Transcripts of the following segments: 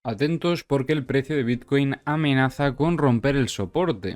Atentos porque el precio de Bitcoin amenaza con romper el soporte.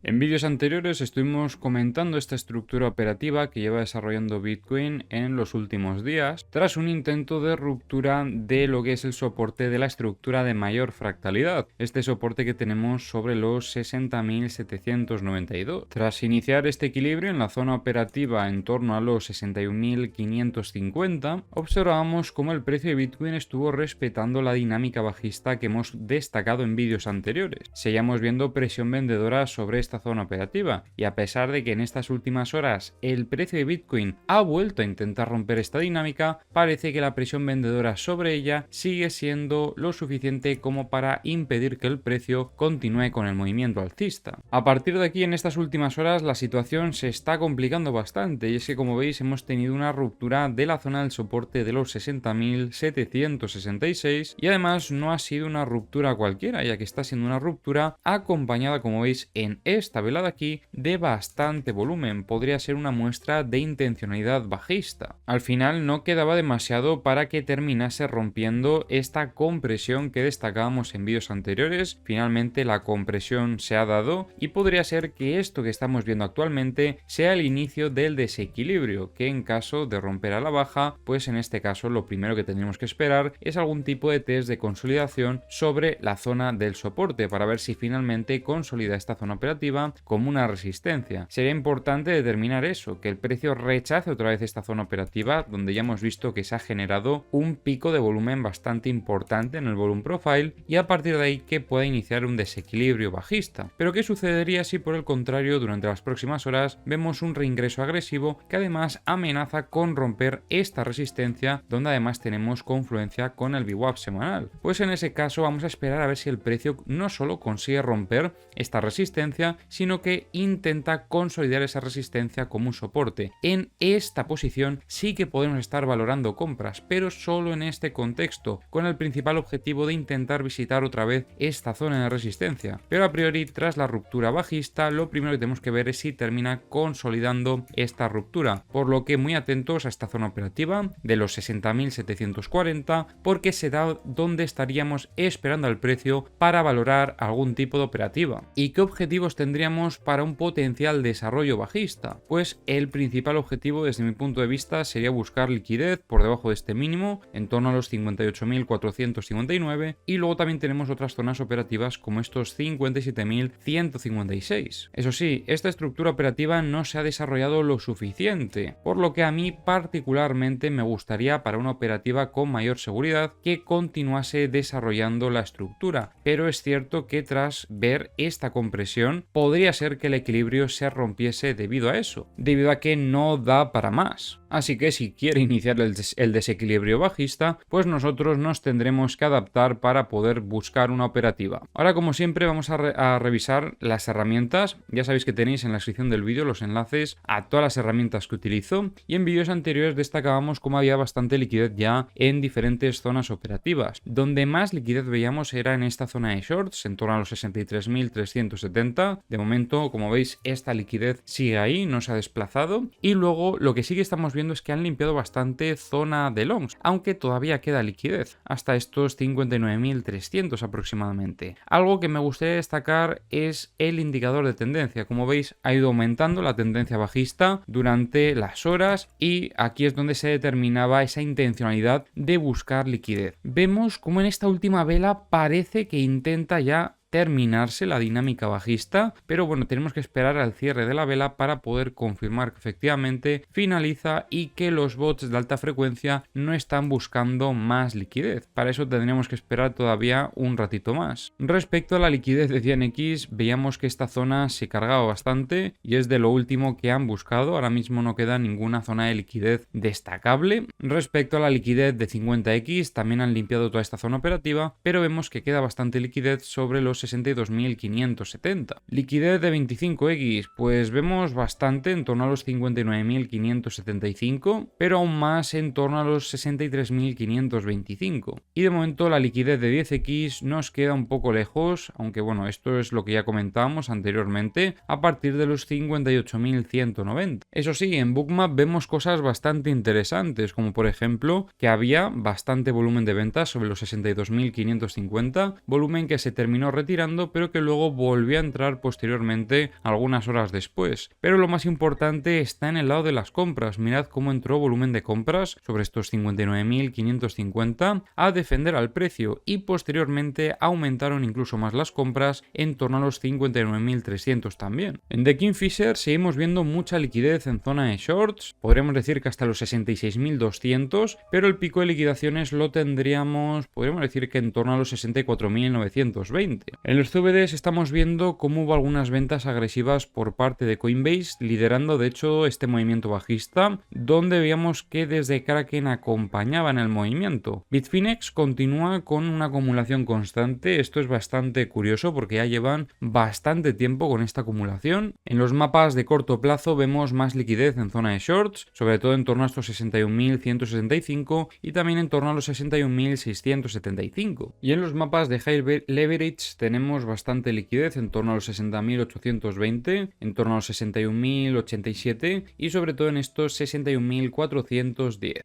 En vídeos anteriores estuvimos comentando esta estructura operativa que lleva desarrollando Bitcoin en los últimos días, tras un intento de ruptura de lo que es el soporte de la estructura de mayor fractalidad, este soporte que tenemos sobre los 60.792. Tras iniciar este equilibrio en la zona operativa en torno a los 61.550, observamos cómo el precio de Bitcoin estuvo respetando la dinámica bajista que hemos destacado en vídeos anteriores. Seguíamos viendo presión vendedora sobre esta zona operativa, y a pesar de que en estas últimas horas el precio de Bitcoin ha vuelto a intentar romper esta dinámica, parece que la presión vendedora sobre ella sigue siendo lo suficiente como para impedir que el precio continúe con el movimiento alcista. A partir de aquí, en estas últimas horas la situación se está complicando bastante, y es que, como veis, hemos tenido una ruptura de la zona del soporte de los 60.766, y además no ha sido una ruptura cualquiera, ya que está siendo una ruptura acompañada, como veis en esta vela de aquí, de bastante volumen. Podría ser una muestra de intencionalidad bajista. Al final no quedaba demasiado para que terminase rompiendo esta compresión que destacábamos en vídeos anteriores. Finalmente la compresión se ha dado, y podría ser que esto que estamos viendo actualmente sea el inicio del desequilibrio, que en caso de romper a la baja, pues en este caso lo primero que tendríamos que esperar es algún tipo de test de consolidación sobre la zona del soporte, para ver si finalmente consolida esta zona operativa como una resistencia. Sería importante determinar eso, que el precio rechace otra vez esta zona operativa, donde ya hemos visto que se ha generado un pico de volumen bastante importante en el volume profile, y a partir de ahí que pueda iniciar un desequilibrio bajista. Pero ¿qué sucedería si por el contrario durante las próximas horas vemos un reingreso agresivo que además amenaza con romper esta resistencia, donde además tenemos confluencia con el VWAP semanal? Pues en ese caso vamos a esperar a ver si el precio no solo consigue romper esta resistencia, sino que intenta consolidar esa resistencia como un soporte. En esta posición sí que podemos estar valorando compras, pero solo en este contexto, con el principal objetivo de intentar visitar otra vez esta zona de resistencia. Pero a priori, tras la ruptura bajista, lo primero que tenemos que ver es si termina consolidando esta ruptura, por lo que muy atentos a esta zona operativa de los 60.740, porque será donde estaríamos esperando al precio para valorar algún tipo de operativa. ¿Y qué objetivos tendríamos para un potencial desarrollo bajista? Pues el principal objetivo desde mi punto de vista sería buscar liquidez por debajo de este mínimo, en torno a los 58.459, y luego también tenemos otras zonas operativas como estos 57.156. Eso sí, esta estructura operativa no se ha desarrollado lo suficiente, por lo que a mí particularmente me gustaría, para una operativa con mayor seguridad, que continuase desarrollando la estructura, pero es cierto que tras ver esta compresión podría ser que el equilibrio se rompiese debido a eso, debido a que no da para más. Así que si quiere iniciar el desequilibrio bajista, pues nosotros nos tendremos que adaptar para poder buscar una operativa. Ahora, como siempre, vamos a revisar las herramientas. Ya sabéis que tenéis en la descripción del vídeo los enlaces a todas las herramientas que utilizo, y en vídeos anteriores destacábamos cómo había bastante liquidez ya en diferentes zonas operativas. Donde más liquidez veíamos era en esta zona de shorts, en torno a los 63.370. De momento, como veis, esta liquidez sigue ahí, no se ha desplazado, y luego lo que sí que estamos viendo es que han limpiado bastante zona de longs, aunque todavía queda liquidez, hasta estos 59.300 aproximadamente. Algo que me gustaría destacar es el indicador de tendencia. Como veis, ha ido aumentando la tendencia bajista durante las horas, y aquí es donde se determinaba esa intencionalidad de buscar liquidez. Vemos como en esta última vela parece que intenta ya terminarse la dinámica bajista, pero bueno, tenemos que esperar al cierre de la vela para poder confirmar que efectivamente finaliza y que los bots de alta frecuencia no están buscando más liquidez. Para eso tendríamos que esperar todavía un ratito más. Respecto a la liquidez de 100x, veíamos que esta zona se cargaba bastante y es de lo último que han buscado. Ahora mismo no queda ninguna zona de liquidez destacable. Respecto a la liquidez de 50x, también han limpiado toda esta zona operativa, pero vemos que queda bastante liquidez sobre los 62.570. Liquidez de 25X, pues vemos bastante en torno a los 59.575, pero aún más en torno a los 63.525. Y de momento la liquidez de 10X nos queda un poco lejos, aunque bueno, esto es lo que ya comentábamos anteriormente, a partir de los 58.190. Eso sí, en Bookmap vemos cosas bastante interesantes, como por ejemplo que había bastante volumen de ventas sobre los 62.550, volumen que se terminó retirando pero que luego volvió a entrar posteriormente algunas horas después. Pero lo más importante está en el lado de las compras. Mirad cómo entró volumen de compras sobre estos 59.550 a defender al precio y posteriormente aumentaron incluso más las compras en torno a los 59.300 también. En The Kingfisher seguimos viendo mucha liquidez en zona de shorts, podríamos decir que hasta los 66.200, pero el pico de liquidaciones lo tendríamos, podríamos decir que en torno a los 64.920. En los CVDs estamos viendo cómo hubo algunas ventas agresivas por parte de Coinbase, liderando de hecho este movimiento bajista, donde veíamos que desde Kraken acompañaban el movimiento. Bitfinex continúa con una acumulación constante, esto es bastante curioso porque ya llevan bastante tiempo con esta acumulación. En los mapas de corto plazo vemos más liquidez en zona de shorts, sobre todo en torno a estos 61.165 y también en torno a los 61.675. Y en los mapas de high leverage tenemos bastante liquidez en torno a los 60.820, en torno a los 61.087 y sobre todo en estos 61.410.